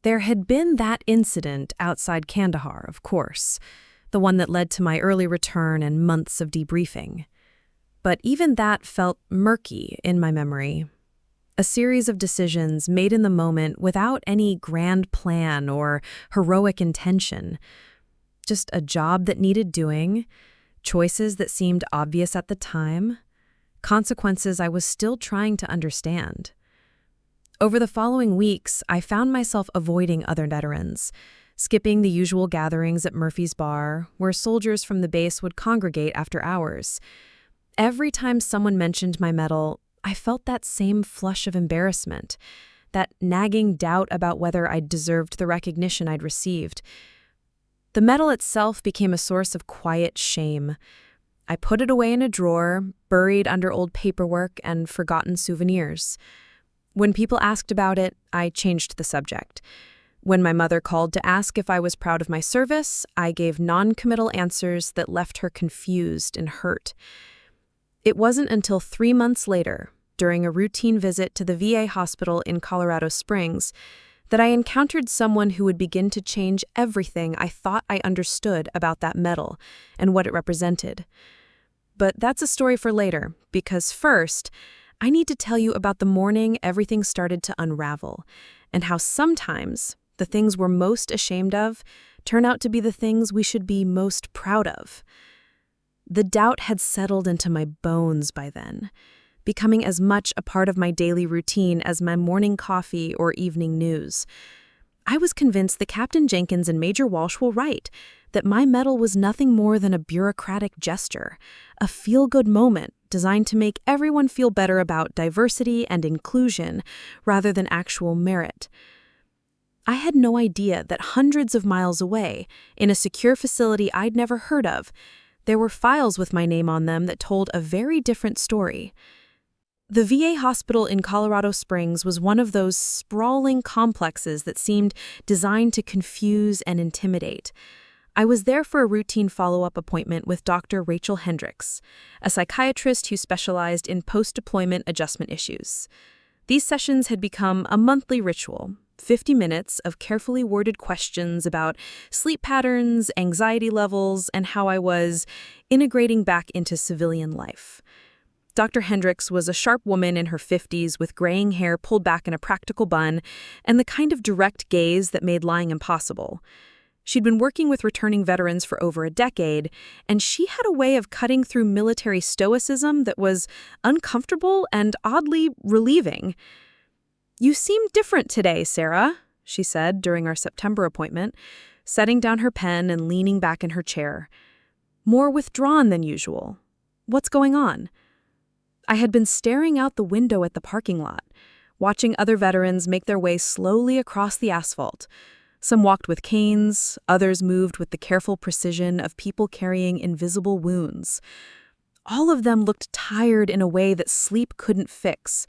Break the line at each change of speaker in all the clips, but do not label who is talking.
There had been that incident outside Kandahar, of course, the one that led to my early return and months of debriefing. But even that felt murky in my memory. A series of decisions made in the moment without any grand plan or heroic intention. Just a job that needed doing, choices that seemed obvious at the time, consequences I was still trying to understand. Over the following weeks, I found myself avoiding other veterans, skipping the usual gatherings at Murphy's Bar, where soldiers from the base would congregate after hours. Every time someone mentioned my medal, I felt that same flush of embarrassment, that nagging doubt about whether I deserved the recognition I'd received. The medal itself became a source of quiet shame. I put it away in a drawer, buried under old paperwork and forgotten souvenirs. When people asked about it, I changed the subject. When my mother called to ask if I was proud of my service, I gave non-committal answers that left her confused and hurt. It wasn't until 3 months later, during a routine visit to the VA hospital in Colorado Springs, that I encountered someone who would begin to change everything I thought I understood about that medal and what it represented. But that's a story for later, because first, I need to tell you about the morning everything started to unravel, and how sometimes the things we're most ashamed of turn out to be the things we should be most proud of. The doubt had settled into my bones by then, becoming as much a part of my daily routine as my morning coffee or evening news. I was convinced that Captain Jenkins and Major Walsh were right, that my medal was nothing more than a bureaucratic gesture, a feel-good moment designed to make everyone feel better about diversity and inclusion rather than actual merit. I had no idea that hundreds of miles away, in a secure facility I'd never heard of, there were files with my name on them that told a very different story. The VA hospital in Colorado Springs was one of those sprawling complexes that seemed designed to confuse and intimidate. I was there for a routine follow-up appointment with Dr. Rachel Hendricks, a psychiatrist who specialized in post-deployment adjustment issues. These sessions had become a monthly ritual, 50 minutes of carefully worded questions about sleep patterns, anxiety levels, and how I was integrating back into civilian life. Dr. Hendricks was a sharp woman in her 50s with graying hair pulled back in a practical bun and the kind of direct gaze that made lying impossible. She'd been working with returning veterans for over a decade, and she had a way of cutting through military stoicism that was uncomfortable and oddly relieving. "You seem different today, Sarah," she said during our September appointment, setting down her pen and leaning back in her chair. "More withdrawn than usual. What's going on?" I had been staring out the window at the parking lot, watching other veterans make their way slowly across the asphalt. Some walked with canes, others moved with the careful precision of people carrying invisible wounds. All of them looked tired in a way that sleep couldn't fix.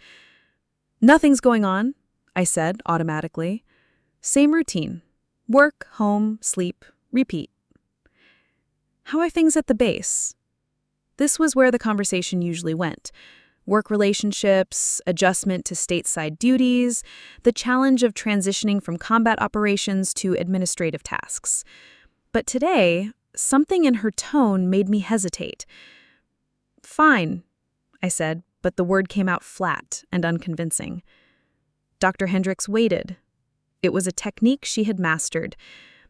"Nothing's going on," I said automatically. "Same routine. Work, home, sleep, repeat." "How are things at the base?" This was where the conversation usually went. Work relationships, adjustment to stateside duties, the challenge of transitioning from combat operations to administrative tasks. But today, something in her tone made me hesitate. "Fine," I said, but the word came out flat and unconvincing. Dr. Hendricks waited. It was a technique she had mastered,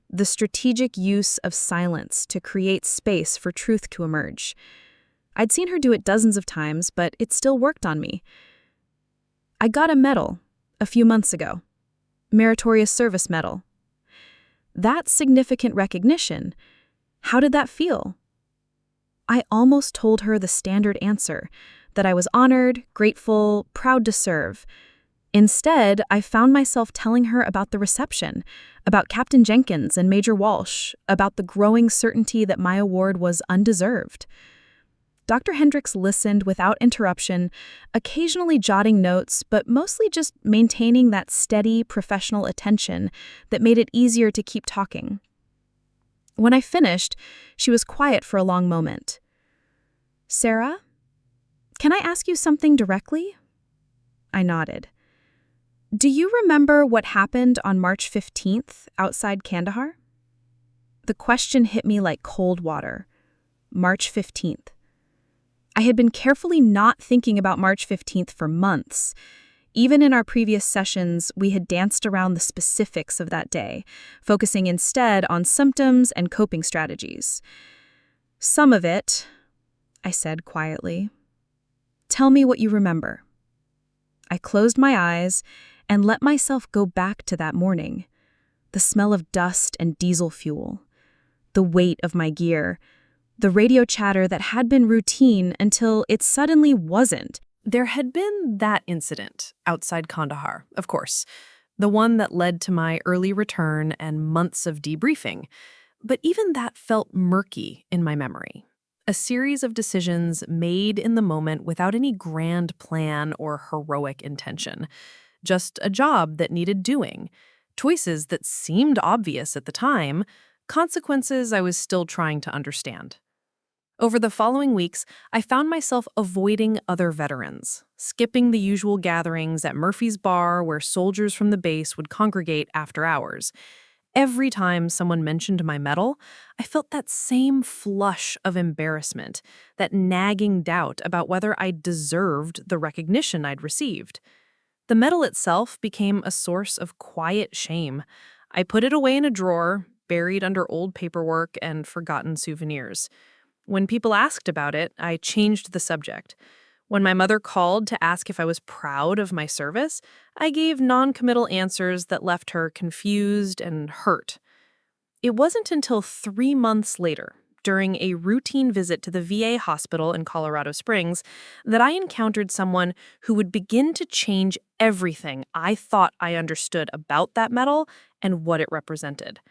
the strategic use of silence to create space for truth to emerge. I'd seen her do it dozens of times, but it still worked on me. "I got a medal a few months ago. Meritorious Service Medal." That's significant recognition. How did that feel? I almost told her the standard answer, that I was honored, grateful, proud to serve. Instead, I found myself telling her about the reception, about Captain Jenkins and Major Walsh, about the growing certainty that my award was undeserved. Dr. Hendricks listened without interruption, occasionally jotting notes, but mostly just maintaining that steady, professional attention that made it easier to keep talking. When I finished, she was quiet for a long moment. "Sarah, can I ask you something directly?" I nodded. Do you remember what happened on March 15th outside Kandahar? The question hit me like cold water. March 15th. I had been carefully not thinking about March 15th for months. Even in our previous sessions, we had danced around the specifics of that day, focusing instead on symptoms and coping strategies. Some of it, I said quietly. Tell me what you remember. I closed my eyes and let myself go back to that morning. The smell of dust and diesel fuel, the weight of my gear, the radio chatter that had been routine until it suddenly wasn't. There had been that incident outside Kandahar, of course, the one that led to my early return and months of debriefing. But even that felt murky in my memory. A series of decisions made in the moment without any grand plan or heroic intention. Just a job that needed doing. Choices that seemed obvious at the time. Consequences I was still trying to understand. Over the following weeks, I found myself avoiding other veterans, skipping the usual gatherings at Murphy's Bar where soldiers from the base would congregate after hours. Every time someone mentioned my medal, I felt that same flush of embarrassment, that nagging doubt about whether I deserved the recognition I'd received. The medal itself became a source of quiet shame. I put it away in a drawer, buried under old paperwork and forgotten souvenirs. When people asked about it, I changed the subject. When my mother called to ask if I was proud of my service, I gave non-committal answers that left her confused and hurt. It wasn't until 3 months later, during a routine visit to the VA hospital in Colorado Springs, that I encountered someone who would begin to change everything I thought I understood about that medal and what it represented.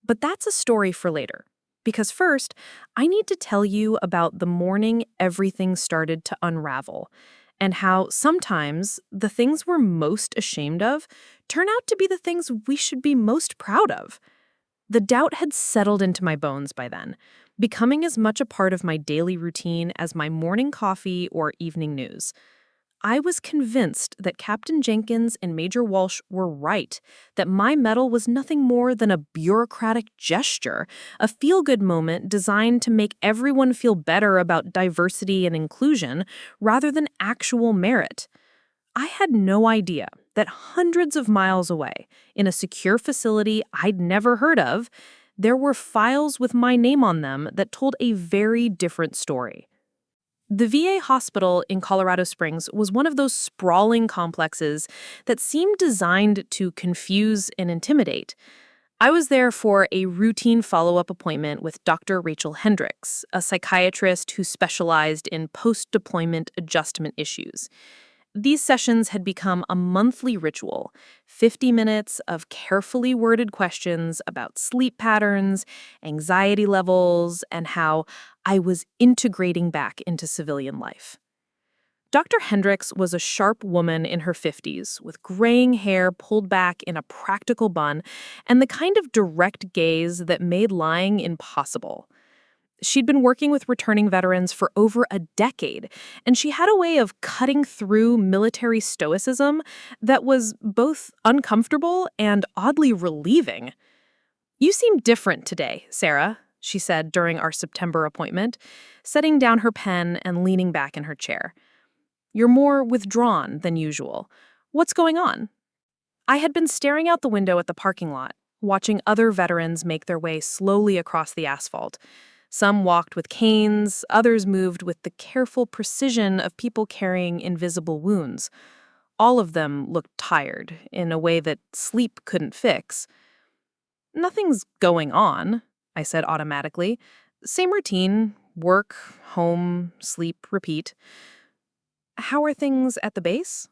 But that's a story for later. Because first, I need to tell you about the morning everything started to unravel, and how sometimes the things we're most ashamed of turn out to be the things we should be most proud of. The doubt had settled into my bones by then, becoming as much a part of my daily routine as my morning coffee or evening news. I was convinced that Captain Jenkins and Major Walsh were right, that my medal was nothing more than a bureaucratic gesture, a feel-good moment designed to make everyone feel better about diversity and inclusion, rather than actual merit. I had no idea that hundreds of miles away, in a secure facility I'd never heard of, there were files with my name on them that told a very different story. The VA hospital in Colorado Springs was one of those sprawling complexes that seemed designed to confuse and intimidate. I was there for a routine follow-up appointment with Dr. Rachel Hendricks, a psychiatrist who specialized in post-deployment adjustment issues. These sessions had become a monthly ritual, 50 minutes of carefully worded questions about sleep patterns, anxiety levels, and how I was integrating back into civilian life. Dr. Hendricks was a sharp woman in her 50s, with graying hair pulled back in a practical bun and the kind of direct gaze that made lying impossible. She'd been working with returning veterans for over a decade, and she had a way of cutting through military stoicism that was both uncomfortable and oddly relieving. "You seem different today, Sarah," she said during our September appointment, setting down her pen and leaning back in her chair. "You're more withdrawn than usual. What's going on?" I had been staring out the window at the parking lot, watching other veterans make their way slowly across the asphalt. Some walked with canes, others moved with the careful precision of people carrying invisible wounds. All of them looked tired, in a way that sleep couldn't fix. "Nothing's going on," I said automatically. "Same routine, work, home, sleep, repeat." "How are things at the base?"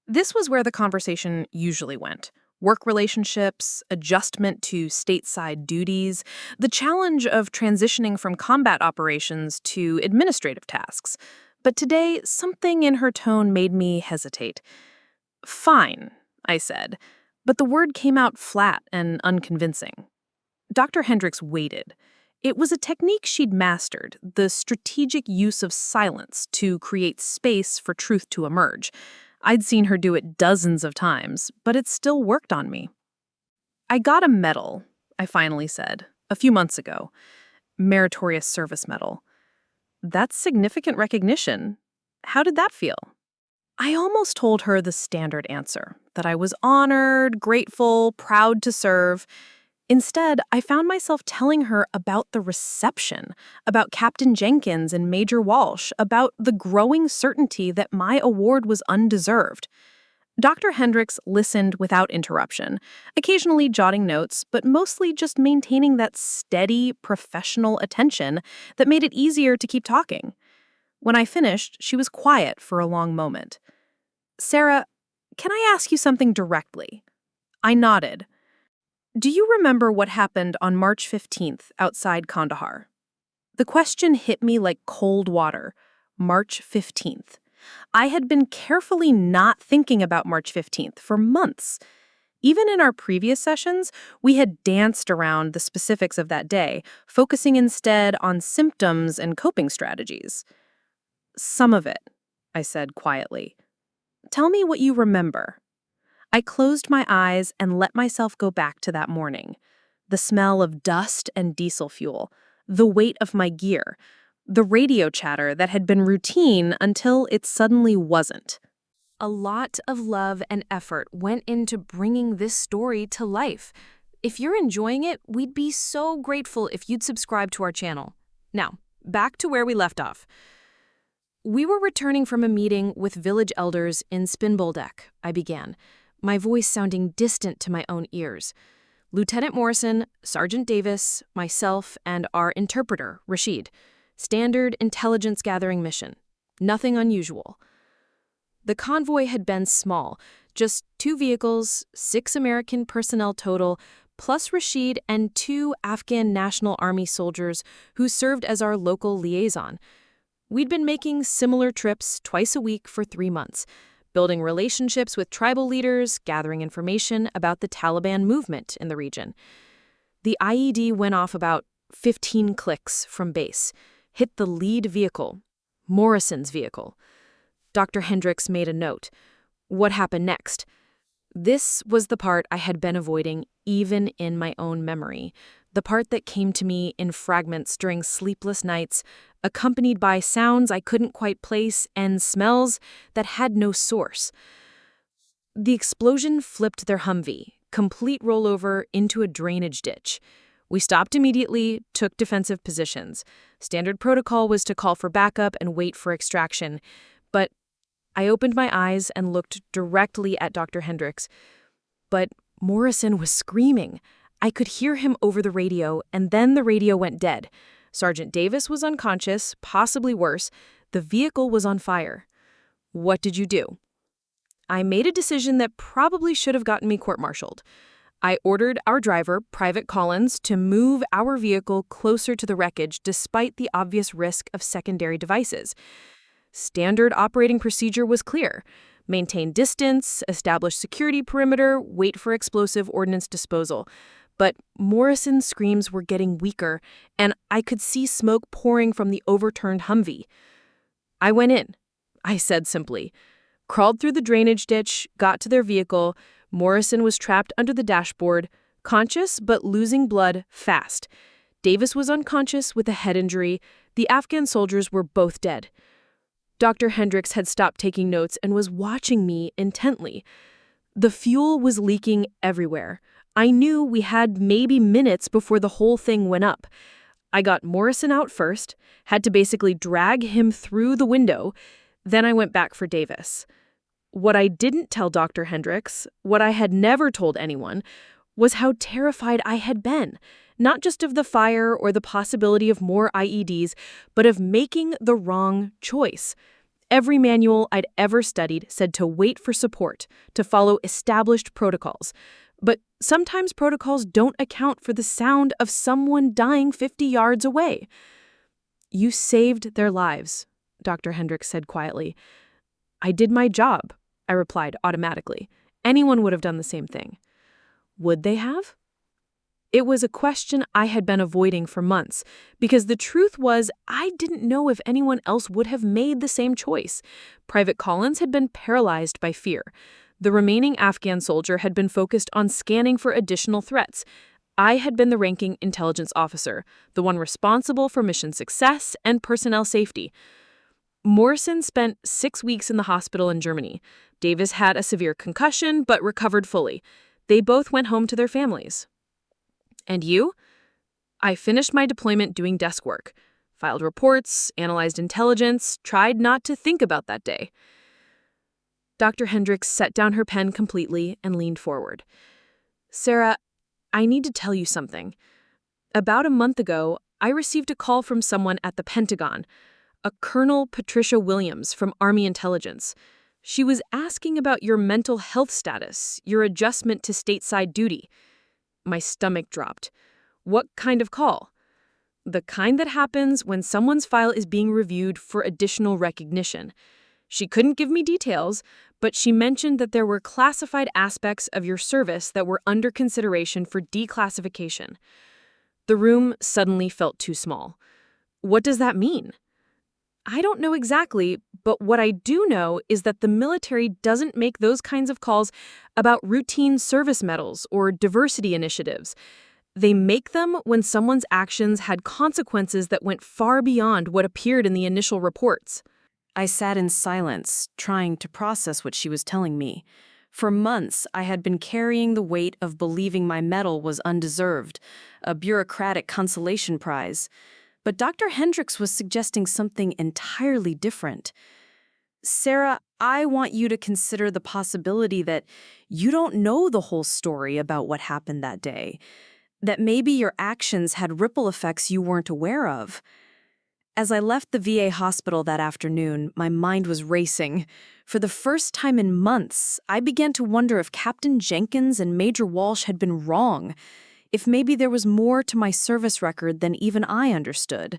This was where the conversation usually went. Work relationships, adjustment to stateside duties, the challenge of transitioning from combat operations to administrative tasks. But today, something in her tone made me hesitate. "Fine," I said, but the word came out flat and unconvincing. Dr. Hendricks waited. It was a technique she'd mastered, the strategic use of silence to create space for truth to emerge.
I'd seen her do it dozens of times, but it still worked on me. I got a medal, I finally said, a few months ago. Meritorious Service Medal. That's significant recognition. How did that feel? I almost told her the standard answer, that I was honored, grateful, proud to serve. Instead, I found myself telling her about the reception, about Captain Jenkins and Major Walsh, about the growing certainty that my award was undeserved. Dr. Hendricks listened without interruption, occasionally jotting notes, but mostly just maintaining that steady, professional attention that made it easier to keep talking. When I finished, she was quiet for a long moment. "Sarah, can I ask you something directly?" I nodded. "Do you remember what happened on March 15th outside Kandahar?" The question hit me like cold water. March 15th. I had been carefully not thinking about March 15th for months. Even in our previous sessions, we had danced around the specifics of that day, focusing instead on symptoms and coping strategies. "Some of it," I said quietly. "Tell me what you remember." I closed my eyes and let myself go back to that morning. The smell of dust and diesel fuel, the weight of my gear, the radio chatter that had been routine until it suddenly wasn't.
A lot of love and effort went into bringing this story to life. If you're enjoying it, we'd be so grateful if you'd subscribe to our channel. Now, back to where we left off. We were returning from a meeting with village elders in Spinboldeck, I began, my voice sounding distant to my own ears. Lieutenant Morrison, Sergeant Davis, myself, and our interpreter, Rashid. Standard intelligence gathering mission. Nothing unusual. The convoy had been small, just 2 vehicles, 6 American personnel total, plus Rashid and 2 Afghan National Army soldiers who served as our local liaison. We'd been making similar trips twice a week for 3 months, building relationships with tribal leaders, gathering information about the Taliban movement in the region. The IED went off about 15 clicks from base, hit the lead vehicle, Morrison's vehicle. Dr. Hendricks made a note. What happened next? This was the part I had been avoiding even in my own memory, the part that came to me in fragments during sleepless nights, accompanied by sounds I couldn't quite place and smells that had no source. The explosion flipped their Humvee, complete rollover into a drainage ditch. We stopped immediately, took defensive positions. Standard protocol was to call for backup and wait for extraction. But I opened my eyes and looked directly at Dr. Hendricks. But Morrison was screaming. I could hear him over the radio, and then the radio went dead. Sergeant Davis was unconscious, possibly worse. The vehicle was on fire. What did you do? I made a decision that probably should have gotten me court-martialed. I ordered our driver, Private Collins, to move our vehicle closer to the wreckage despite the obvious risk of secondary devices. Standard operating procedure was clear. Maintain distance, establish security perimeter, wait for explosive ordnance disposal. But Morrison's screams were getting weaker, and I could see smoke pouring from the overturned Humvee. I went in, I said simply. Crawled through the drainage ditch, got to their vehicle. Morrison was trapped under the dashboard, conscious but losing blood fast. Davis was unconscious with a head injury. The Afghan soldiers were both dead. Dr. Hendricks had stopped taking notes and was watching me intently. The fuel was leaking everywhere. I knew we had maybe minutes before the whole thing went up. I got Morrison out first, had to basically drag him through the window. Then I went back for Davis. What I didn't tell Dr. Hendricks, what I had never told anyone, was how terrified I had been, not just of the fire or the possibility of more IEDs, but of making the wrong choice. Every manual I'd ever studied said to wait for support, to follow established protocols. But sometimes protocols don't account for the sound of someone dying 50 yards away. You saved their lives, Dr. Hendricks said quietly. I did my job, I replied automatically. Anyone would have done the same thing. Would they have?
It was a question I had been avoiding for months, because the truth was I didn't know if anyone else would have made the same choice. Private Collins had been paralyzed by fear. The remaining Afghan soldier had been focused on scanning for additional threats. I had been the ranking intelligence officer, the one responsible for mission success and personnel safety. Morrison spent 6 weeks in the hospital in Germany. Davis had a severe concussion but recovered fully. They both went home to their families. And you? I finished my deployment doing desk work, filed reports, analyzed intelligence, tried not to think about that day. Dr. Hendricks set down her pen completely and leaned forward. Sarah, I need to tell you something. About a month ago, I received a call from someone at the Pentagon, a Colonel Patricia Williams from Army Intelligence. She was asking about your mental health status, your adjustment to stateside duty. My stomach dropped. What kind of call? The kind that happens when someone's file is being reviewed for additional recognition. She couldn't give me details, but she mentioned that there were classified aspects of your service that were under consideration for declassification. The room suddenly felt too small. What does that mean? I don't know exactly, but what I do know is that the military doesn't make those kinds of calls about routine service medals or diversity initiatives. They make them when someone's actions had consequences that went far beyond what appeared in the initial reports.
I sat in silence, trying to process what she was telling me. For months, I had been carrying the weight of believing my medal was undeserved, a bureaucratic consolation prize. But Dr. Hendricks was suggesting something entirely different. Sarah, I want you to consider the possibility that you don't know the whole story about what happened that day, that maybe your actions had ripple effects you weren't aware of. As I left the VA hospital that afternoon, my mind was racing. For the first time in months, I began to wonder if Captain Jenkins and Major Walsh had been wrong, if maybe there was more to my service record than even I understood.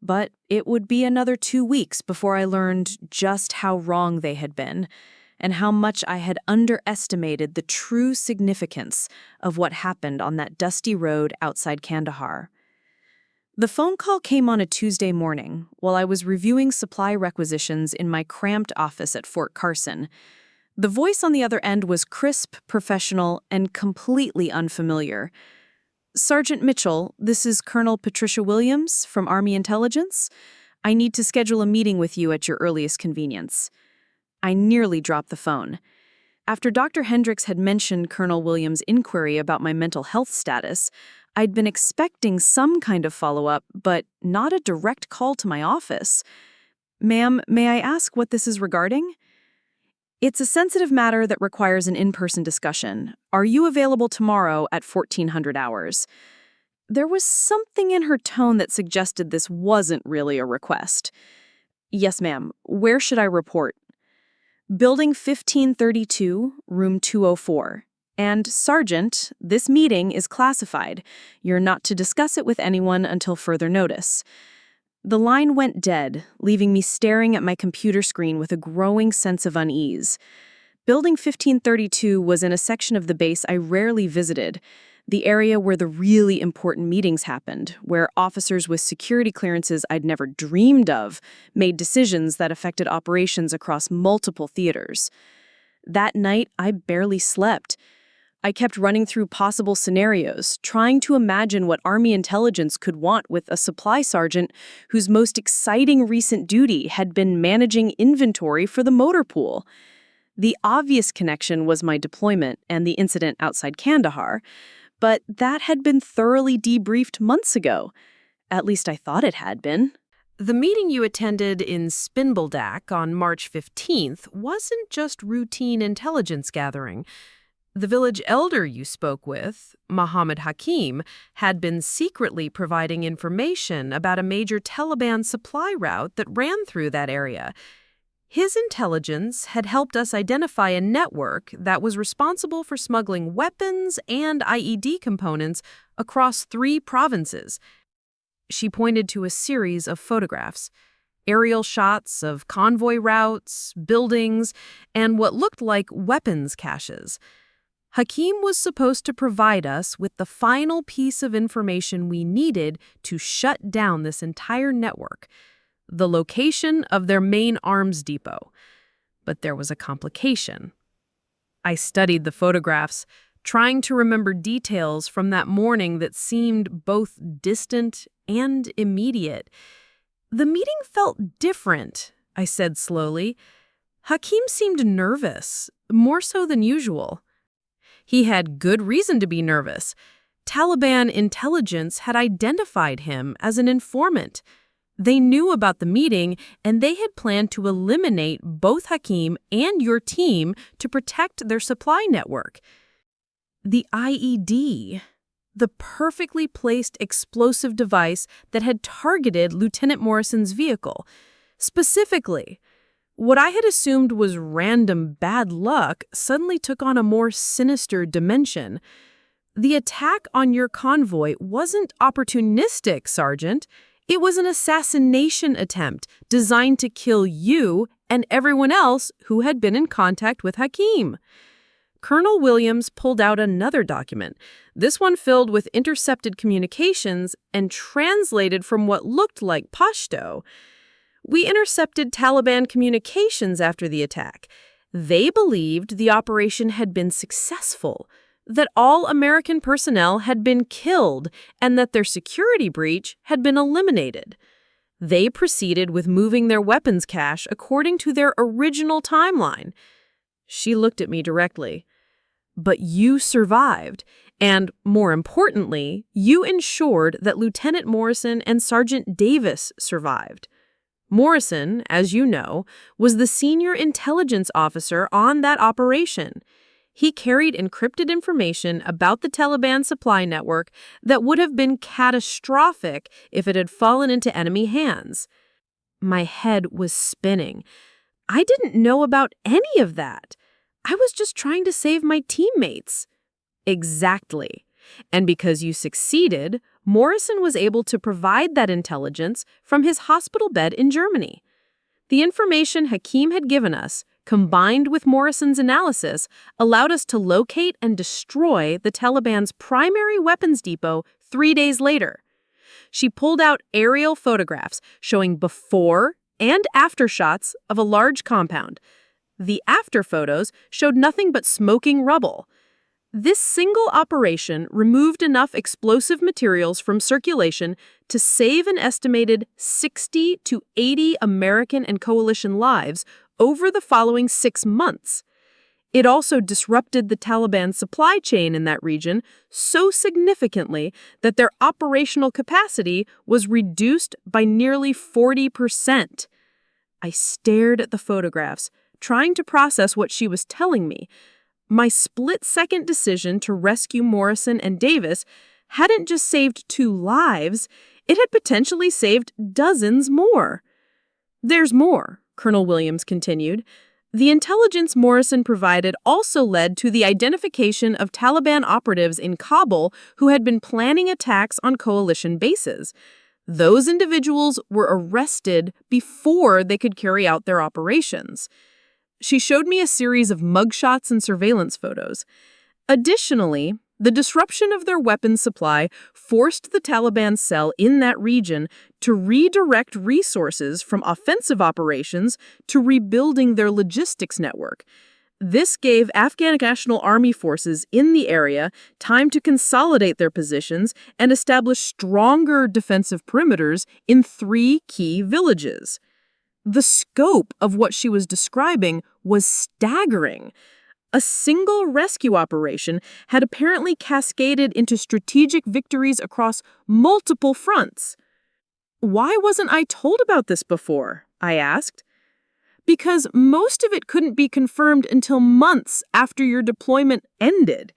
But it would be another 2 weeks before I learned just how wrong they had been, and how much I had underestimated the true significance of what happened on that dusty road outside Kandahar. The phone call came on a Tuesday morning while I was reviewing supply requisitions in my cramped office at Fort Carson. The voice on the other end was crisp, professional, and completely unfamiliar. Sergeant Mitchell, this is Colonel Patricia Williams from Army Intelligence. I need to schedule a meeting with you at your earliest convenience. I nearly dropped the phone. After Dr. Hendricks had mentioned Colonel Williams' inquiry about my mental health status, I'd been expecting some kind of follow-up, but not a direct call to my office. Ma'am, may I ask what this is regarding? It's a sensitive matter that requires an in-person discussion. Are you available tomorrow at 1400 hours? There was something in her tone that suggested this wasn't really a request. Yes, ma'am. Where should I report? Building 1532, room 204. And, Sergeant, this meeting is classified. You're not to discuss it with anyone until further notice. The line went dead, leaving me staring at my computer screen with a growing sense of unease. Building 1532 was in a section of the base I rarely visited, the area where the really important meetings happened, where officers with security clearances I'd never dreamed of made decisions that affected operations across multiple theaters. That night, I barely slept. I kept running through possible scenarios, trying to imagine what Army Intelligence could want with a supply sergeant whose most exciting recent duty had been managing inventory for the motor pool. The obvious connection was my deployment and the incident outside Kandahar, but that had been thoroughly debriefed months ago. At least I thought it had been.
The meeting you attended in Spinboldak on March 15th wasn't just routine intelligence gathering. The village elder you spoke with, Muhammad Hakim, had been secretly providing information about a major Taliban supply route that ran through that area. His intelligence had helped us identify a network that was responsible for smuggling weapons and IED components across 3 provinces. She pointed to a series of photographs, aerial shots of convoy routes, buildings, and what looked like weapons caches.
Hakim was supposed to provide us with the final piece of information we needed to shut down this entire network, the location of their main arms depot. But there was a complication. I studied the photographs, trying to remember details from that morning that seemed both distant and immediate. The meeting felt different, I said slowly. Hakim seemed nervous, more so than usual. He had good reason to be nervous. Taliban intelligence had identified him as an informant. They knew about the meeting, and they had planned to eliminate both Hakim and your team to protect their supply network. The IED, the perfectly placed explosive device that had targeted Lieutenant Morrison's vehicle. Specifically, what I had assumed was random bad luck suddenly took on a more sinister dimension. The attack on your convoy wasn't opportunistic, Sergeant. It was an assassination attempt designed to kill you and everyone else who had been in contact with Hakim. Colonel Williams pulled out another document, this one filled with intercepted communications and translated from what looked like Pashto. We intercepted Taliban communications after the attack. They believed the operation had been successful, that all American personnel had been killed, and that their security breach had been eliminated. They proceeded with moving their weapons cache according to their original timeline. She looked at me directly. But you survived, and, more importantly, you ensured that Lieutenant Morrison and Sergeant Davis survived. Morrison, as you know, was the senior intelligence officer on that operation. He carried encrypted information about the Taliban supply network that would have been catastrophic if it had fallen into enemy hands. My head was spinning. I didn't know about any of that. I was just trying to save my teammates. Exactly. And because you succeeded, Morrison was able to provide that intelligence from his hospital bed in Germany. The information Hakim had given us, combined with Morrison's analysis, allowed us to locate and destroy the Taliban's primary weapons depot 3 days later. She pulled out aerial photographs showing before and after shots of a large compound. The after photos showed nothing but smoking rubble. This single operation removed enough explosive materials from circulation to save an estimated 60 to 80 American and coalition lives over the following 6 months. It also disrupted the Taliban supply chain in that region so significantly that their operational capacity was reduced by nearly 40%. I stared at the photographs, trying to process what she was telling me. My split-second decision to rescue Morrison and Davis hadn't just saved 2 lives, it had potentially saved dozens more. There's more, Colonel Williams continued. The intelligence Morrison provided also led to the identification of Taliban operatives in Kabul who had been planning attacks on coalition bases. Those individuals were arrested before they could carry out their operations. She showed me a series of mugshots and surveillance photos. Additionally, the disruption of their weapons supply forced the Taliban cell in that region to redirect resources from offensive operations to rebuilding their logistics network. This gave Afghan National Army forces in the area time to consolidate their positions and establish stronger defensive perimeters in 3 key villages. The scope of what she was describing was staggering. A single rescue operation had apparently cascaded into strategic victories across multiple fronts. Why wasn't I told about this before? I asked. Because most of it couldn't be confirmed until months after your deployment ended.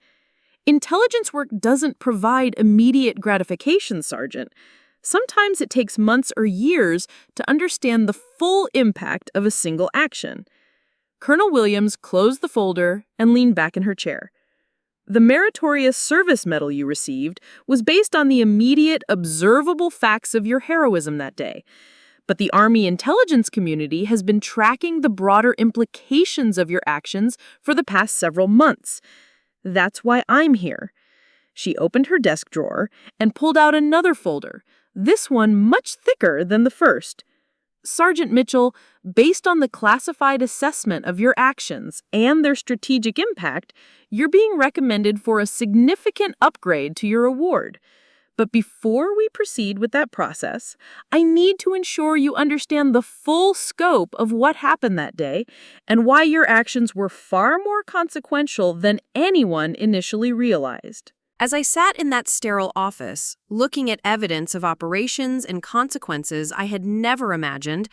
Intelligence work doesn't provide immediate gratification, Sergeant. Sometimes it takes months or years to understand the full impact of a single action. Colonel Williams closed the folder and leaned back in her chair. The Meritorious Service Medal you received was based on the immediate, observable facts of your heroism that day. But the Army intelligence community has been tracking the broader implications of your actions for the past several months.
That's why I'm here." She opened her desk drawer and pulled out another folder, this one much thicker than the first. "Sergeant Mitchell, based on the classified assessment of your actions and their strategic impact, you're being recommended for a significant upgrade to your award. But before we proceed with that process, I need to ensure you understand the full scope of what happened that day and why your actions were far more consequential than anyone initially realized."
As I sat in that sterile office, looking at evidence of operations and consequences I had never imagined,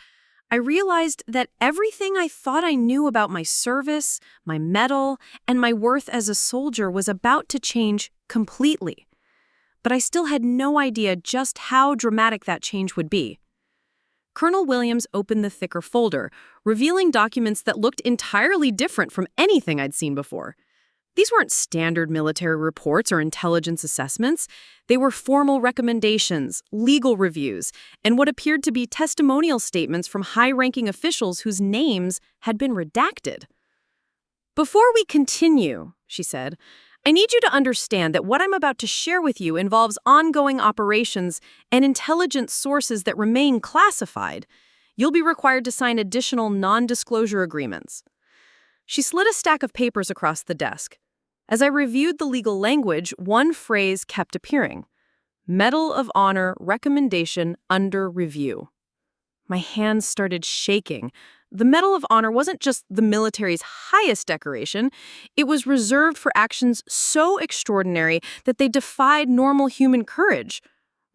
I realized that everything I thought I knew about my service, my medal, and my worth as a soldier was about to change completely. But I still had no idea just how dramatic that change would be. Colonel Williams opened the thicker folder, revealing documents that looked entirely different from anything I'd seen before. These weren't standard military reports or intelligence assessments. They were formal recommendations, legal reviews, and what appeared to be testimonial statements from high-ranking officials whose names had been redacted. "Before we continue," she said, "I need you to understand that what I'm about to share with you involves ongoing operations and intelligence sources that remain classified. You'll be required to sign additional non-disclosure agreements." She slid a stack of papers across the desk. As I reviewed the legal language, one phrase kept appearing: Medal of Honor recommendation under review. My hands started shaking. The Medal of Honor wasn't just the military's highest decoration. It was reserved for actions so extraordinary that they defied normal human courage.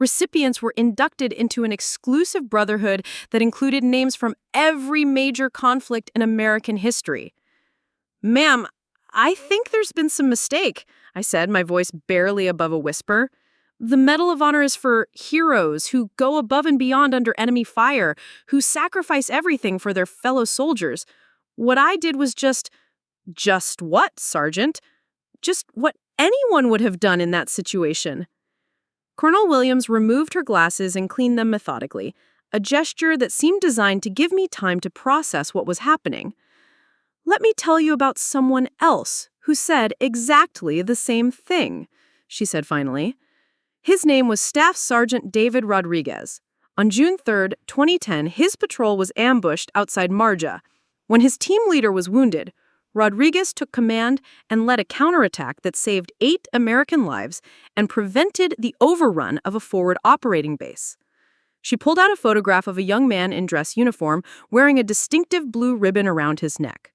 Recipients were inducted into an exclusive brotherhood that included names from every major conflict in American history. "Ma'am, I think there's been some mistake," I said, my voice barely above a whisper. "The Medal of Honor is for heroes who go above and beyond under enemy fire, who sacrifice everything for their fellow soldiers. What I did was just what, Sergeant? Just what anyone would have done in that situation." Colonel Williams removed her glasses and cleaned them methodically, a gesture that seemed designed to give me time to process what was happening. "Let me tell you about someone else who said exactly the same thing," she said finally. His name was Staff Sergeant David Rodriguez. On June 3, 2010, his patrol was ambushed outside Marja. When his team leader was wounded, Rodriguez took command and led a counterattack that saved 8 American lives and prevented the overrun of a forward operating base. She pulled out a photograph of a young man in dress uniform wearing a distinctive blue ribbon around his neck.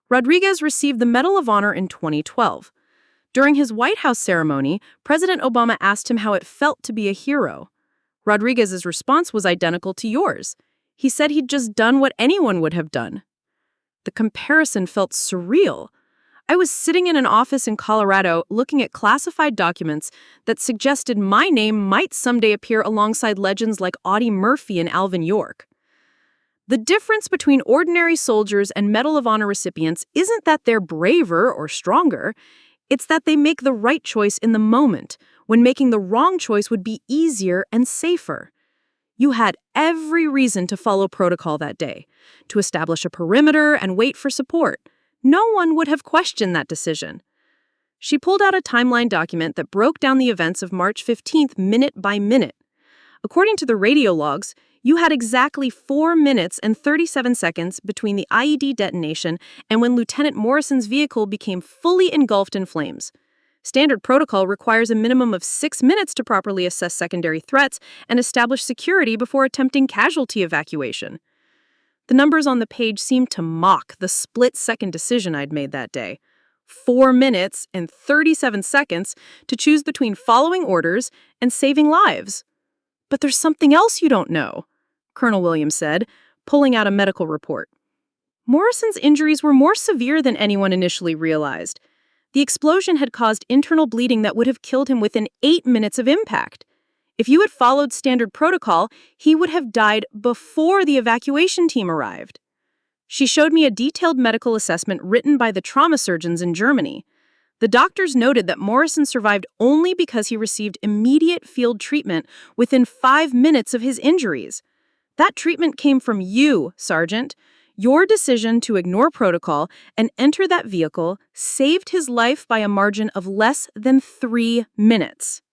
Rodriguez received the Medal of Honor in 2012. During his White House ceremony, President Obama asked him how it felt to be a hero. Rodriguez's response was identical to yours. He said he'd just done what anyone would have done. The comparison felt surreal. I was sitting in an office in Colorado looking at classified documents that suggested my name might someday appear alongside legends like Audie Murphy and Alvin York. The difference between ordinary soldiers and Medal of Honor recipients isn't that they're braver or stronger. It's that they make the right choice in the moment, when making the wrong choice would be easier and safer. You had every reason to follow protocol that day, to establish a perimeter and wait for support. No one would have questioned that decision. She pulled out a timeline document that broke down the events of March 15th minute by minute. According to the radio logs, you had exactly 4 minutes and 37 seconds between the IED detonation and when Lieutenant Morrison's vehicle became fully engulfed in flames. Standard protocol requires a minimum of 6 minutes to properly assess secondary threats and establish security before attempting casualty evacuation. The numbers on the page seemed to mock the split-second decision I'd made that day. 4 minutes and 37 seconds to choose between following orders and saving lives. "But there's something else you don't know," Colonel Williams said, pulling out a medical report. Morrison's injuries were more severe than anyone initially realized. The explosion had caused internal bleeding that would have killed him within 8 minutes of impact. If you had followed standard protocol, he would have died before the evacuation team arrived. She showed me a detailed medical assessment written by the trauma surgeons in Germany. The doctors noted that Morrison survived only because he received immediate field treatment within 5 minutes of his injuries. That treatment came from you, Sergeant.
Your decision to ignore protocol and enter that vehicle saved his life by a margin of less than 3 minutes.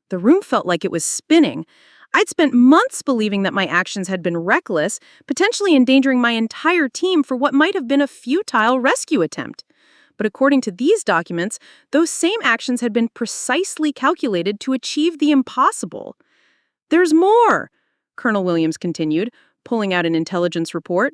The room felt like it was spinning. I'd spent months believing that my actions had been reckless, potentially endangering my entire team for what might have been a futile rescue attempt. But according to these documents, those same actions had been precisely calculated to achieve the impossible. "There's more," Colonel Williams continued, pulling out an intelligence report.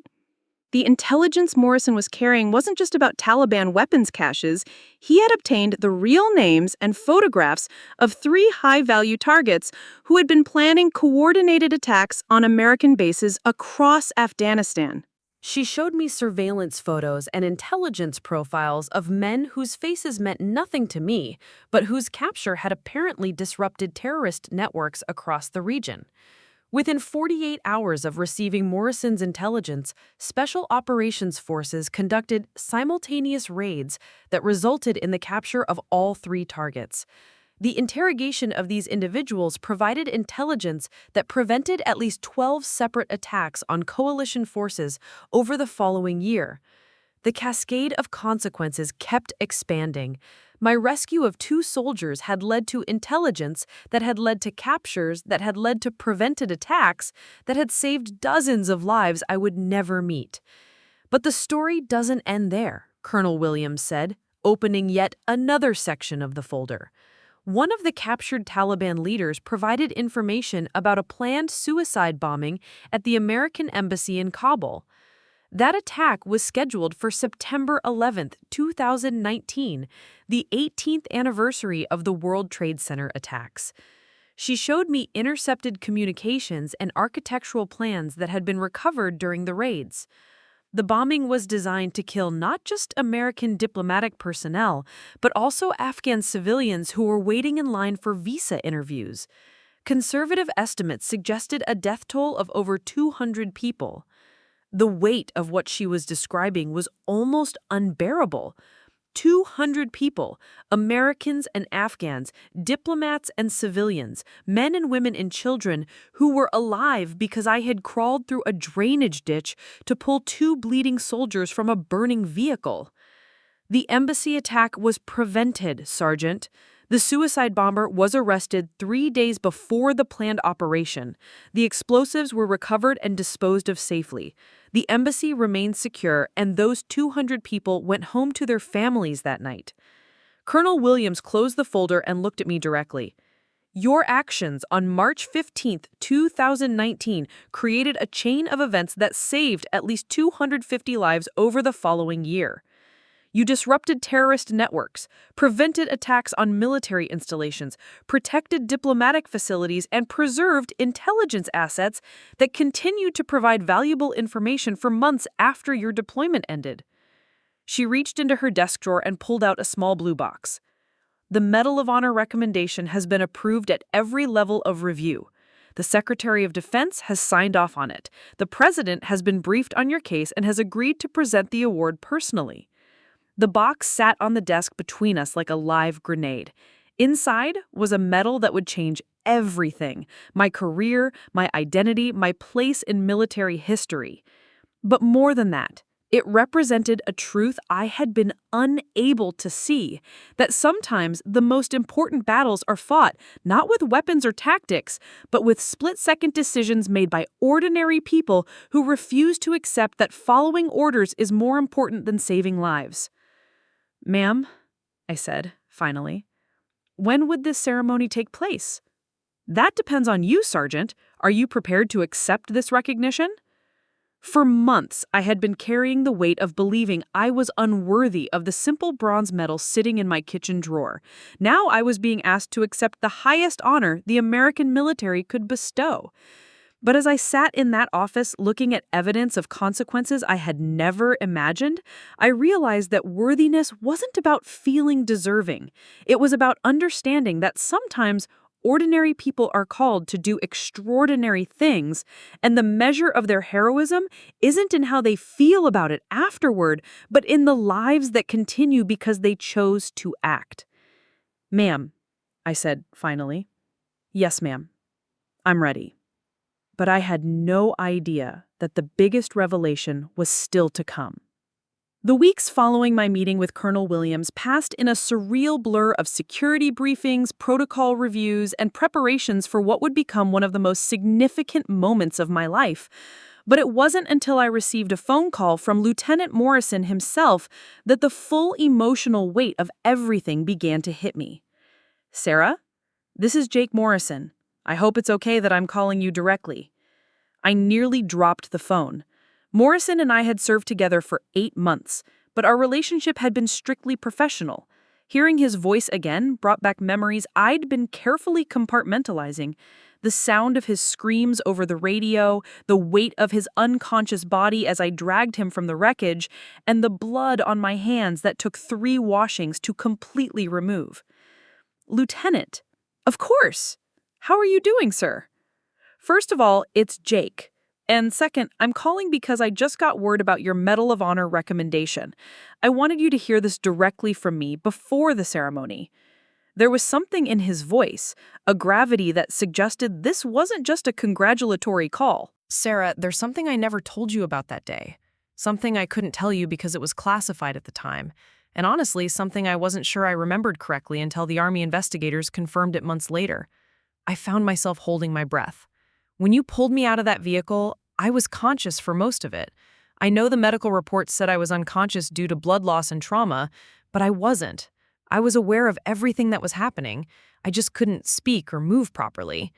The intelligence Morrison was carrying wasn't just about Taliban weapons caches. He had obtained the real names and photographs of 3 high-value targets who had been planning coordinated attacks on American bases across Afghanistan.
She showed me surveillance photos and intelligence profiles of men whose faces meant nothing to me, but whose capture had apparently disrupted terrorist networks across the region. Within 48 hours of receiving Morrison's intelligence, Special Operations Forces conducted simultaneous raids that resulted in the capture of all 3 targets. The interrogation of these individuals provided intelligence that prevented at least 12 separate attacks on coalition forces over the following year. The cascade of consequences kept expanding. My rescue of 2 soldiers had led to intelligence that had led to captures that had led to prevented attacks that had saved dozens of lives I would never meet. But the story doesn't end there, Colonel Williams said, opening yet another section of the folder. One of the captured Taliban leaders provided information about a planned suicide bombing at the American embassy in Kabul. That attack was scheduled for September 11, 2019, the 18th anniversary of the World Trade Center attacks. She showed me intercepted communications and architectural plans that had been recovered during the raids. The bombing was designed to kill not just American diplomatic personnel, but also Afghan civilians who were waiting in line for visa interviews. Conservative estimates suggested a death toll of over 200 people. The weight of what she was describing was almost unbearable. 200 people, Americans and Afghans, diplomats and civilians, men and women and children who were alive because I had crawled through a drainage ditch to pull 2 bleeding soldiers from a burning vehicle. The embassy attack was prevented, Sergeant. The suicide bomber was arrested 3 days before the planned operation. The explosives were recovered and disposed of safely. The embassy remained secure, and those 200 people went home to their families that night. Colonel Williams closed the folder and looked at me directly. Your actions on March 15, 2019 created a chain of events that saved at least 250 lives over the following year. You disrupted terrorist networks, prevented attacks on military installations, protected diplomatic facilities, and preserved intelligence assets that continued to provide valuable information for months after your deployment ended. She reached into her desk drawer and pulled out a small blue box. The Medal of Honor recommendation has been approved at every level of review. The Secretary of Defense has signed off on it. The President has been briefed on your case and has agreed to present the award personally. The box sat on the desk between us like a live grenade. Inside was a medal that would change everything: my career, my identity, my place in military history. But more than that, it represented a truth I had been unable to see, that sometimes the most important battles are fought not with weapons or tactics, but with split-second decisions made by ordinary people who refuse to accept that following orders is more important than saving lives. "Ma'am," I said, finally, "when would this ceremony take place?" "That depends on you, Sergeant. Are you prepared to accept this recognition?" For months, I had been carrying the weight of believing I was unworthy of the simple bronze medal sitting in my kitchen drawer. Now I was being asked to accept the highest honor the American military could bestow. But as I sat in that office looking at evidence of consequences I had never imagined, I realized that worthiness wasn't about feeling deserving. It was about understanding that sometimes ordinary people are called to do extraordinary things, and the measure of their heroism isn't in how they feel about it afterward, but in the lives that continue because they chose to act. "Ma'am," I said finally. "Yes, ma'am. I'm ready." But I had no idea
that the biggest revelation was still to come. The weeks following my meeting with Colonel Williams passed in a surreal blur of security briefings, protocol reviews, and preparations for what would become one of the most significant moments of my life. But it wasn't until I received a phone call from Lieutenant Morrison himself that the full emotional weight of everything began to hit me. "Sarah, this is Jake Morrison. I hope it's okay that I'm calling you directly." I nearly dropped the phone. Morrison and I had served together for 8 months, but our relationship had been strictly professional. Hearing his voice again brought back memories I'd been carefully compartmentalizing. The sound of his screams over the radio, the weight of his unconscious body as I dragged him from the wreckage, and the blood on my hands that took 3 washings to completely remove. "Lieutenant, of course. How are you doing, sir?" "First of all, it's Jake. And second, I'm calling because I just got word about your Medal of Honor recommendation. I wanted you to hear this directly from me before the ceremony." There was something in his voice, a gravity that suggested this wasn't just a congratulatory call.
Sarah, there's something I never told you about that day. Something I couldn't tell you because it was classified at the time. And honestly, something I wasn't sure I remembered correctly until the Army investigators confirmed it months later. I found myself holding my breath. When you pulled me out of that vehicle, I was conscious for most of it. I know the medical reports said I was unconscious due to blood loss and trauma, but I wasn't. I was aware of everything that was happening. I just couldn't speak or move properly.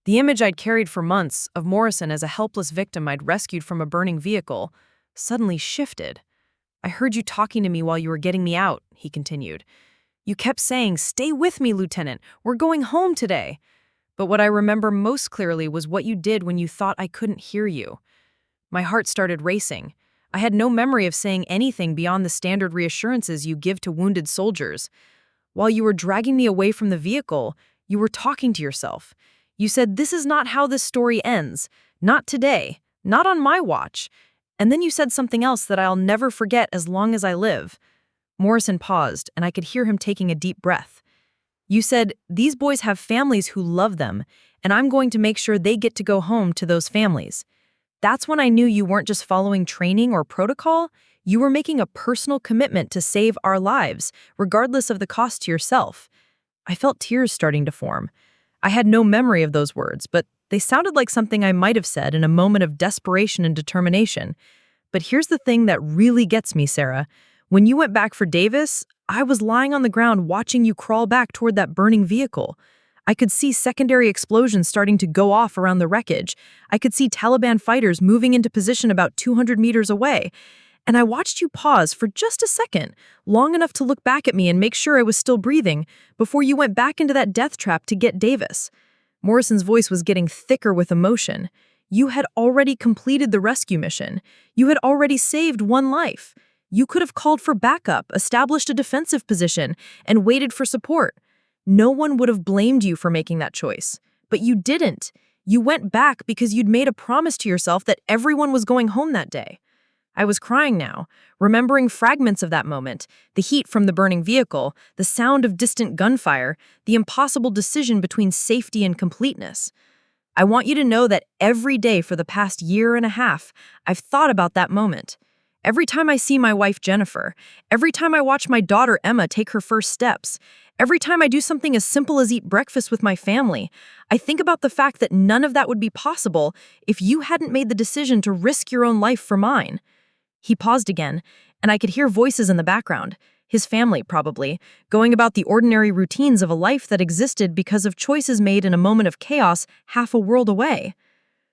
The image I'd carried for months of Morrison as a helpless victim I'd rescued from a burning vehicle suddenly shifted. "I heard you talking to me while you were getting me out," he continued. "You kept saying, 'Stay with me, Lieutenant. We're going home today.' But what I remember most clearly was what you did when you thought I couldn't hear you." My heart started racing. I had no memory of saying anything beyond the standard reassurances you give to wounded soldiers. While you were dragging me away from the vehicle, you were talking to yourself. You said, "This is not how this story ends. Not today. Not on my watch." And then you said something else that I'll never forget as long as I live. Morrison paused, and I could hear him taking a deep breath. You said, "These boys have families who love them, and I'm going to make sure they get to go home to those families." That's when I knew you weren't just following training or protocol. You were making a personal commitment to save our lives, regardless of the cost to yourself. I felt tears starting to form. I had no memory of those words, but they sounded like something I might have said in a moment of desperation and determination. But here's the thing that really gets me, Sarah. When you went back for Davis, I was lying on the ground watching you crawl back toward that burning vehicle. I could see secondary explosions starting to go off around the wreckage. I could see Taliban fighters moving into position about 200 meters away. And I watched you pause for just a second, long enough to look back at me and make sure I was still breathing, before you went back into that death trap to get Davis. Morrison's voice was getting thicker with emotion. You had already completed the rescue mission. You had already saved one life. You could have called for backup, established a defensive position, and waited for support. No one would have blamed you for making that choice. But you didn't. You went back because you'd made a promise to yourself that everyone was going home that day. I was crying now, remembering fragments of that moment, the heat from the burning vehicle, the sound of distant gunfire, the impossible decision between safety and completeness. I want you to know that every day for the past year and a half, I've thought about that moment. Every time I see my wife Jennifer, every time I watch my daughter Emma take her first steps, every time I do something as simple as eat breakfast with my family, I think about the fact that none of that would be possible if you hadn't made the decision to risk your own life for mine. He paused again, and I could hear voices in the background, his family probably, going about the ordinary routines of a life that existed because of choices made in a moment of chaos half a world away.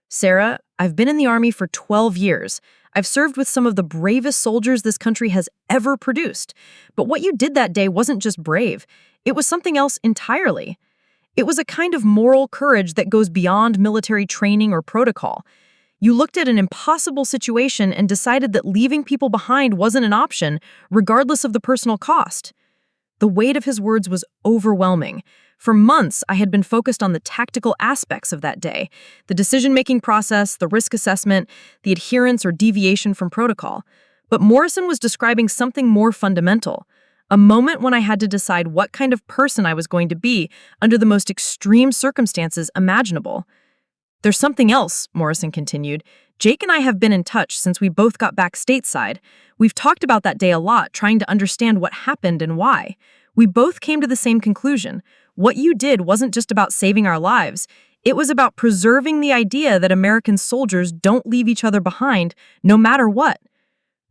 Sarah, I've been in the Army for 12 years. I've served with some of the bravest soldiers this country has ever produced. But what you did that day wasn't just brave. It was something else entirely. It was a kind of moral courage that goes beyond military training or protocol. You looked at an impossible situation and decided that leaving people behind wasn't an option, regardless of the personal cost. The weight of his words was overwhelming. For months, I had been focused on the tactical aspects of that day, the decision-making process, the risk assessment, the adherence or deviation from protocol. But Morrison was describing something more fundamental, a moment when I had to decide what kind of person I was going to be under the most extreme circumstances imaginable. There's something else, Morrison continued,
Jake and I have been in touch since we both got back stateside. We've talked about that day a lot, trying to understand what happened and why. We both came to the same conclusion. What you did wasn't just about saving our lives. It was about preserving the idea that American soldiers don't leave each other behind, no matter what.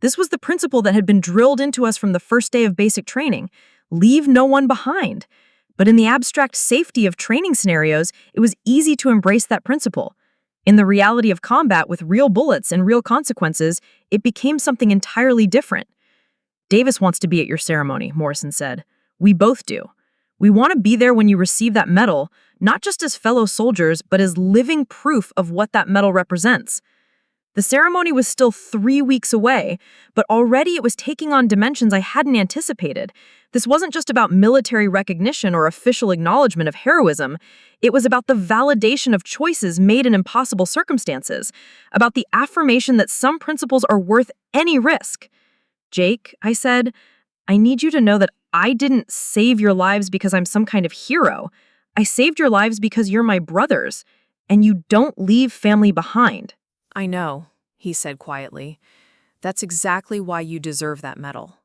This was the principle that had been drilled into us from the first day of basic training. Leave no one behind. But in the abstract safety of training scenarios, it was easy to embrace that principle. In the reality of combat with real bullets and real consequences, it became something entirely different. Davis wants to be at your ceremony, Morrison said. We both do. We want to be there when you receive that medal, not just as fellow soldiers, but as living proof of what that medal represents. The ceremony was still 3 weeks away, but already it was taking on dimensions I hadn't anticipated. This wasn't just about military recognition or official acknowledgement of heroism. It was about the validation of choices made in impossible circumstances, about the affirmation that some principles are worth any risk. Jake, I said, I need you to know that I didn't save your lives because I'm some kind of hero. I saved your lives because you're my brothers, and you don't leave family behind.
I know, he said quietly. That's exactly why you deserve that medal.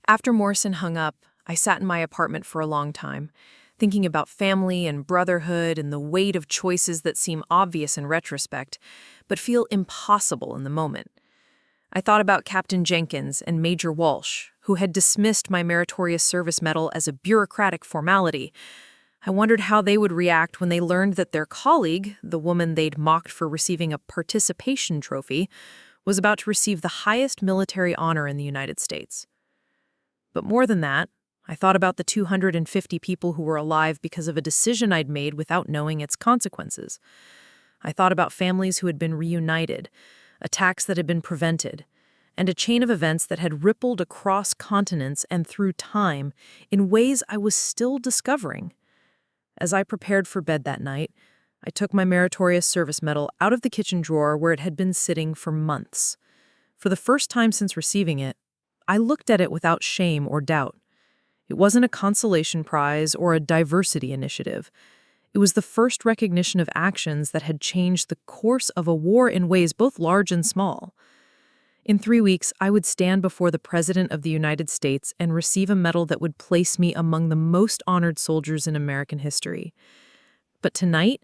After Morrison hung up, I sat in my apartment for a long time, thinking about family and brotherhood and the weight of choices that seem obvious in retrospect, but feel impossible in the moment. I thought about Captain Jenkins and Major Walsh, who had dismissed my Meritorious Service Medal as a bureaucratic formality. I wondered how they would react when they learned that their colleague, the woman they'd mocked for receiving a participation trophy, was about to receive the highest military honor in the United States. But more than that, I thought about the 250 people who were alive because of a decision I'd made without knowing its consequences. I thought about families who had been reunited, attacks that had been prevented, and a chain of events that had rippled across continents and through time in ways I was still discovering. As I prepared for bed that night, I took my Meritorious Service Medal out of the kitchen drawer where it had been sitting for months. For the first time since receiving it, I looked at it without shame or doubt. It wasn't a consolation prize or a diversity initiative. It was the first recognition of actions that had changed the course of a war in ways both large and small. In 3 weeks, I would stand before the President of the United States and receive a medal that would place me among the most honored soldiers in American history. But tonight,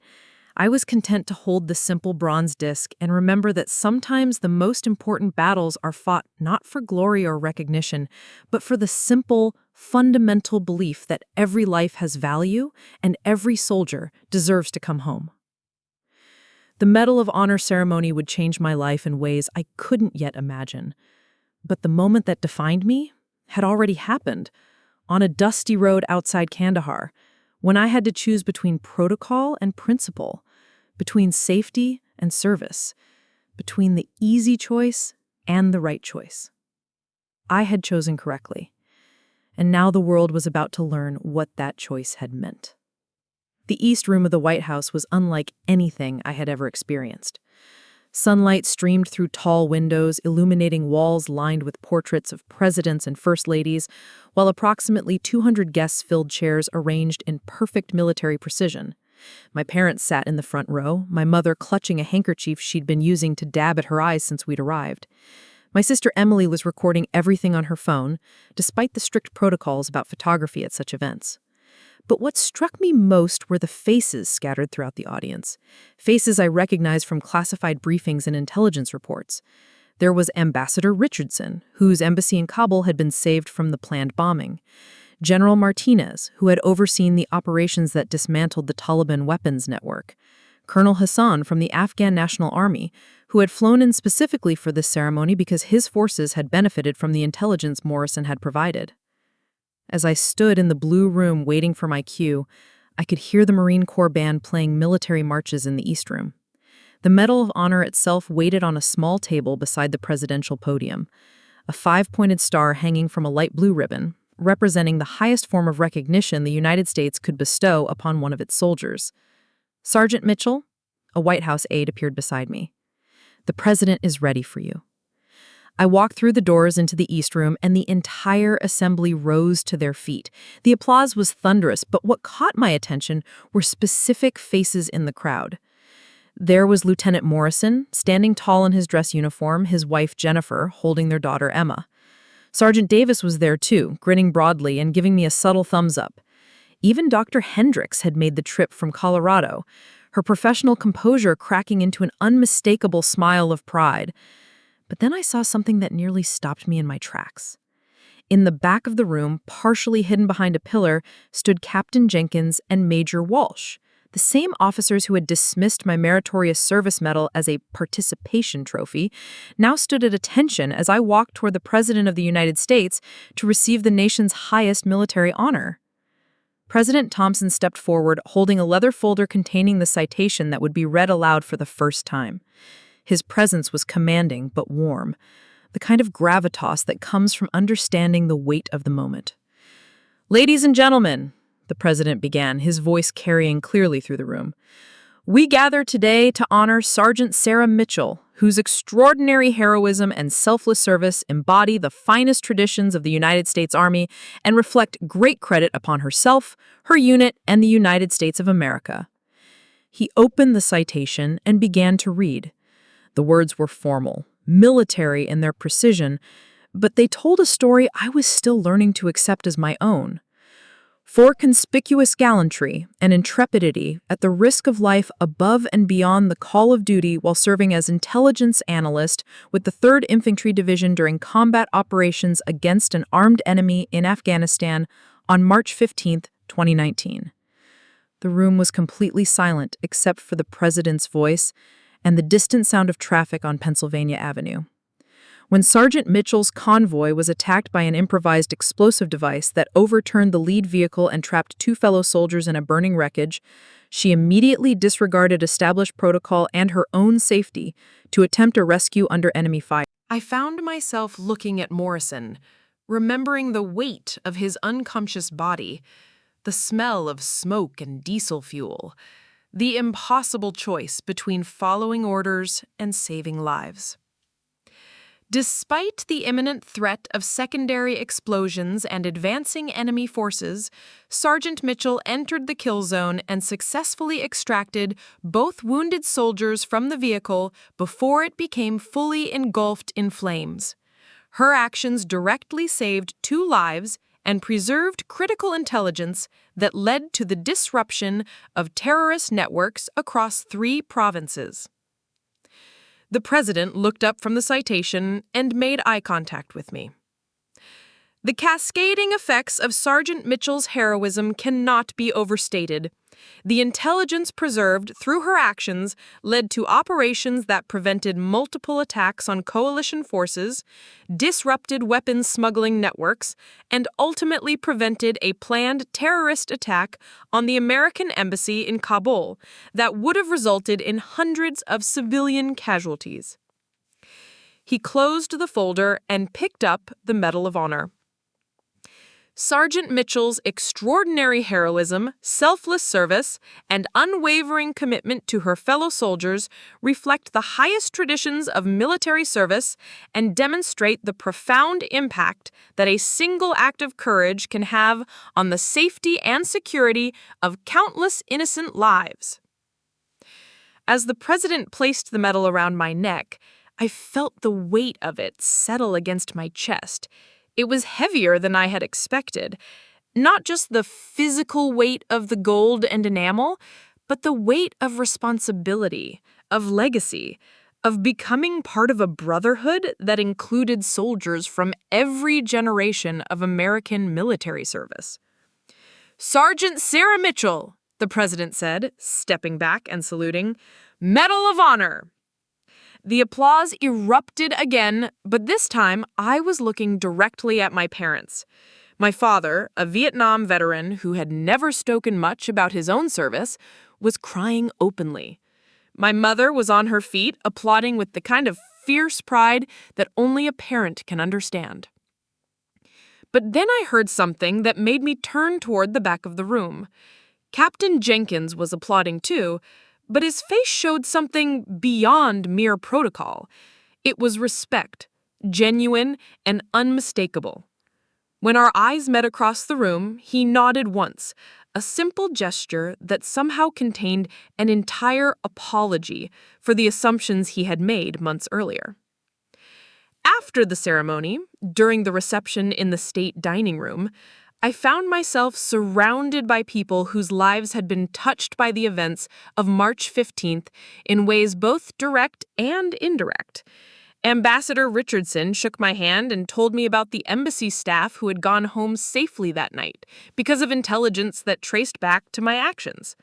I was content to hold the simple bronze disc and remember that sometimes the most important battles are fought not for glory or recognition, but for the simple, fundamental belief that every life has value and every soldier deserves to come home. The Medal of Honor ceremony would change my life in ways I couldn't yet imagine. But the moment that defined me had already happened, on a dusty road outside Kandahar, when I had to choose between protocol and principle, between safety and service, between the easy choice and the right choice. I had chosen correctly, and now the world was about to learn what that choice had meant. The East Room of the White House was unlike anything I had ever experienced. Sunlight streamed through tall windows, illuminating walls lined with portraits of presidents and first ladies, while approximately 200 guests filled chairs arranged in perfect military precision. My parents sat in the front row, my mother clutching a handkerchief she'd been using to dab at her eyes since we'd arrived. My sister Emily was recording everything on her phone, despite the strict protocols about photography at such events. But what struck me most were the faces scattered throughout the audience, faces I recognized from classified briefings and intelligence reports. There was Ambassador Richardson, whose embassy in Kabul had been saved from the planned bombing. General Martinez, who had overseen the operations that dismantled the Taliban weapons network. Colonel Hassan from the Afghan National Army, who had flown in specifically for this ceremony because his forces had benefited from the intelligence Morrison had provided. As I stood in the blue room waiting for my cue, I could hear the Marine Corps band playing military marches in the East Room. The Medal of Honor itself waited on a small table beside the presidential podium, a 5-pointed star hanging from a light blue ribbon, representing the highest form of recognition the United States could bestow upon one of its soldiers. Sergeant Mitchell, a White House aide, appeared beside me. The president is ready for you. I walked through the doors into the East Room, and the entire assembly rose to their feet. The applause was thunderous, but what caught my attention were specific faces in the crowd.
There was Lieutenant Morrison, standing tall in his dress uniform, his wife Jennifer holding their daughter Emma. Sergeant Davis was there too, grinning broadly and giving me a subtle thumbs up. Even Dr. Hendricks had made the trip from Colorado, her professional composure cracking into an unmistakable smile of pride. But then I saw something that nearly stopped me in my tracks. In the back of the room, partially hidden behind a pillar, stood Captain Jenkins and Major Walsh, the same officers who had dismissed my Meritorious Service Medal as a participation trophy, now stood at attention as I walked toward the President of the United States to receive the nation's highest military honor. President Thompson stepped forward, holding a leather folder containing the citation that would be read aloud for the first time. His presence was commanding but warm, the kind of gravitas that comes from understanding the weight of the moment. "Ladies and gentlemen," the president began, his voice carrying clearly through the room, "we gather today to honor Sergeant Sarah Mitchell, whose extraordinary heroism and selfless service embody the finest traditions of the United States Army and reflect great credit upon herself, her unit, and the United States of America." He opened the citation and began to read. The words were formal, military in their precision, but they told a story I was still learning to accept as my own. For conspicuous gallantry and intrepidity at the risk of life above and beyond the call of duty while serving as intelligence analyst with the 3rd Infantry Division during combat operations against an armed enemy in Afghanistan on March 15, 2019. The room was completely silent except for the president's voice and the distant sound of traffic on Pennsylvania Avenue. When Sergeant Mitchell's convoy was attacked by an improvised explosive device that overturned the lead vehicle and trapped 2 fellow soldiers in a burning wreckage, she immediately disregarded established protocol and her own safety to attempt a rescue under enemy fire.
I found myself looking at Morrison, remembering the weight of his unconscious body, the smell of smoke and diesel fuel, the impossible choice between following orders and saving lives. Despite the imminent threat of secondary explosions and advancing enemy forces, Sergeant Mitchell entered the kill zone and successfully extracted both wounded soldiers from the vehicle before it became fully engulfed in flames. Her actions directly saved 2 lives and preserved critical intelligence that led to the disruption of terrorist networks across 3 provinces. The president looked up from the citation and made eye contact with me. The cascading effects of Sergeant Mitchell's heroism cannot be overstated. The intelligence preserved through her actions led to operations that prevented multiple attacks on coalition forces, disrupted weapons smuggling networks, and ultimately prevented a planned terrorist attack on the American embassy in Kabul that would have resulted in hundreds of civilian casualties. He closed the folder and picked up the Medal of Honor. Sergeant Mitchell's extraordinary heroism, selfless service, and unwavering commitment to her fellow soldiers reflect the highest traditions of military service and demonstrate the profound impact that a single act of courage can have on the safety and security of countless innocent lives. As the president placed the medal around my neck, I felt the weight of it settle against my chest. It was heavier than I had expected. Not just the physical weight of the gold and enamel, but the weight of responsibility, of legacy, of becoming part of a brotherhood that included soldiers from every generation of American military service. "Sergeant Sarah Mitchell," the president said, stepping back and saluting, "Medal of Honor." The applause erupted again, but this time I was looking directly at my parents. My father, a Vietnam veteran who had never spoken much about his own service, was crying openly. My mother was on her feet, applauding with the kind of fierce pride that only a parent can understand. But then I heard something that made me turn toward the back of the room. Captain Jenkins was applauding too, but his face showed something beyond mere protocol. It was respect, genuine and unmistakable. When our eyes met across the room, he nodded once, a simple gesture that somehow contained an entire apology for the assumptions he had made months earlier. After the ceremony, during the reception in the state dining room, I found myself surrounded by people whose lives had been touched by the events of March 15th in ways both direct and indirect. Ambassador Richardson shook my hand and told me about the embassy staff who had gone home safely that night because of intelligence that traced back to my actions.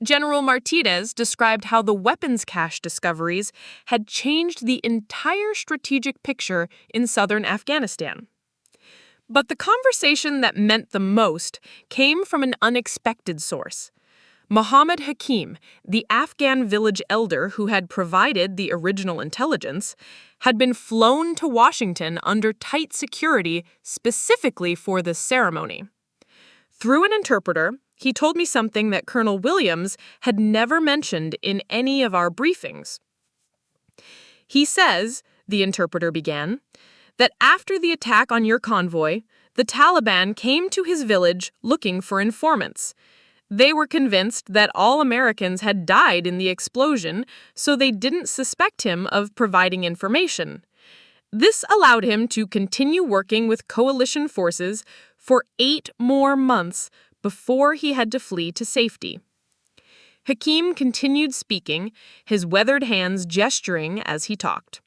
General Martinez described how the weapons cache discoveries had changed the entire strategic picture in southern Afghanistan. But the conversation that meant the most came from an unexpected source. Mohammed Hakim, the Afghan village elder who had provided the original intelligence, had been flown to Washington under tight security specifically for this ceremony. Through an interpreter, he told me something that Colonel Williams had never mentioned in any of our briefings. He says, the interpreter began, that after the attack on your convoy, the Taliban came to his village looking for informants. They were convinced that all Americans had died in the explosion, so they didn't suspect him of providing information. This allowed him to continue working with coalition forces for 8 more months before he had to flee to safety. Hakim continued speaking, his weathered hands gesturing as he talked.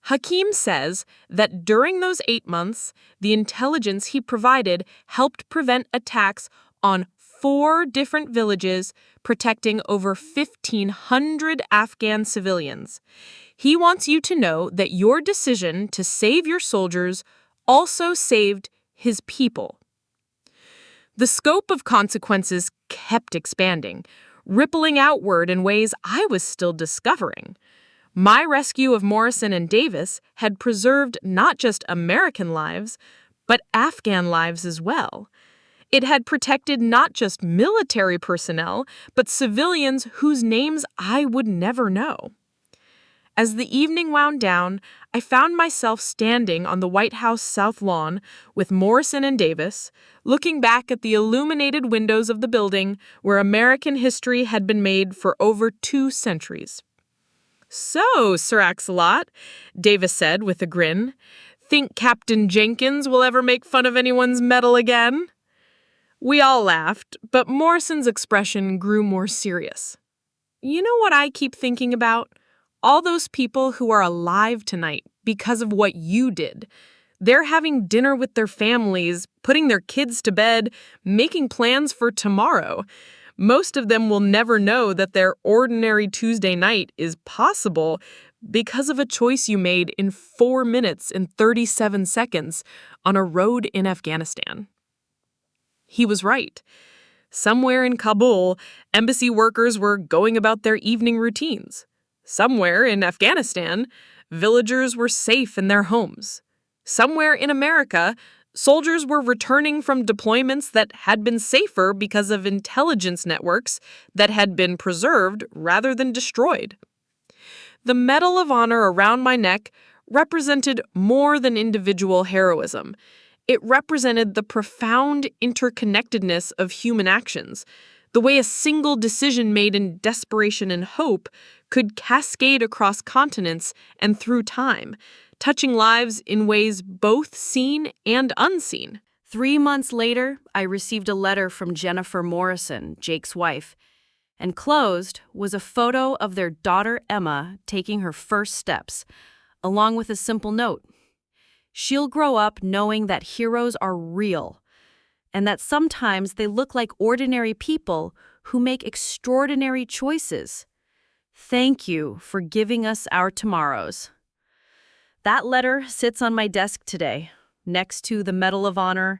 Hakim says that during those 8 months, the intelligence he provided helped prevent attacks on 4 different villages, protecting over 1,500 Afghan civilians. He wants you to know that your decision to save your soldiers also saved his people. The scope of consequences kept expanding, rippling outward in ways I was still discovering. My rescue of Morrison and Davis had preserved not just American lives, but Afghan lives as well. It had protected not just military personnel, but civilians whose names I would never know. As the evening wound down, I found myself standing on the White House South Lawn with Morrison and Davis, looking back at the illuminated windows of the building where American history had been made for over 2 centuries. "So, Sir Axelot," Davis said with a grin, "think Captain Jenkins will ever make fun of anyone's medal again?" We all laughed, but Morrison's expression grew more serious. "You know what I keep thinking about? All those people who are alive tonight because of what you did. They're having dinner with their families, putting their kids to bed, making plans for tomorrow. Most of them will never know that their ordinary Tuesday night is possible because of a choice you made in 4 minutes and 37 seconds on a road in Afghanistan." He was right. Somewhere in Kabul, embassy workers were going about their evening routines. Somewhere in Afghanistan, villagers were safe in their homes. Somewhere in America, soldiers were returning from deployments that had been safer because of intelligence networks that had been preserved rather than destroyed. The Medal of Honor around my neck represented more than individual heroism. It represented the profound interconnectedness of human actions, the way a single decision made in desperation and hope could cascade across continents and through time, touching lives in ways both seen and unseen.
3 months later, I received a letter from Jennifer Morrison, Jake's wife, and closed was a photo of their daughter Emma taking her first steps, along with a simple note. She'll grow up knowing that heroes are real, and that sometimes they look like ordinary people who make extraordinary choices. Thank you for giving us our tomorrows. That letter sits on my desk today, next to the Medal of Honor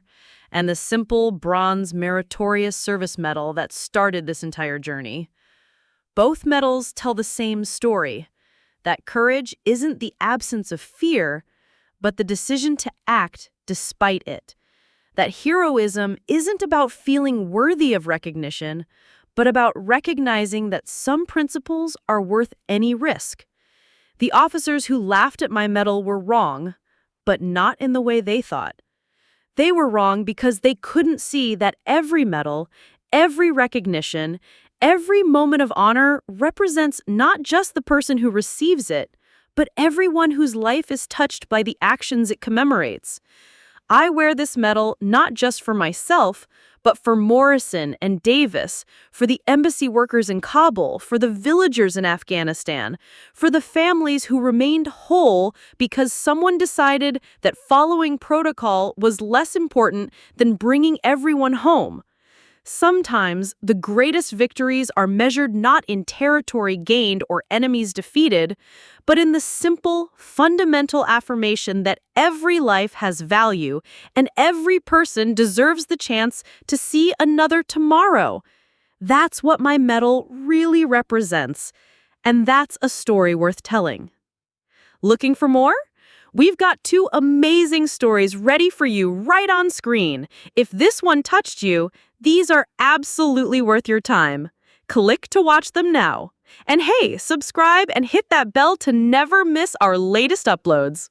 and the simple bronze Meritorious Service Medal that started this entire journey. Both medals tell the same story, that courage isn't the absence of fear, but the decision to act despite it. That heroism isn't about feeling worthy of recognition, but about recognizing that some principles are worth any risk. The officers who laughed at my medal were wrong, but not in the way they thought. They were wrong because they couldn't see that every medal, every recognition, every moment of honor represents not just the person who receives it, but everyone whose life is touched by the actions it commemorates. I wear this medal not just for myself, but for Morrison and Davis, for the embassy workers in Kabul, for the villagers in Afghanistan, for the families who remained whole because someone decided that following protocol was less important than bringing everyone home. Sometimes the greatest victories are measured not in territory gained or enemies defeated, but in the simple, fundamental affirmation that every life has value and every person deserves the chance to see another tomorrow. That's what my medal really represents, and that's a story worth telling. Looking for more? We've got 2 amazing stories ready for you right on screen. If this one touched you, these are absolutely worth your time. Click to watch them now. And hey, subscribe and hit that bell to never miss our latest uploads.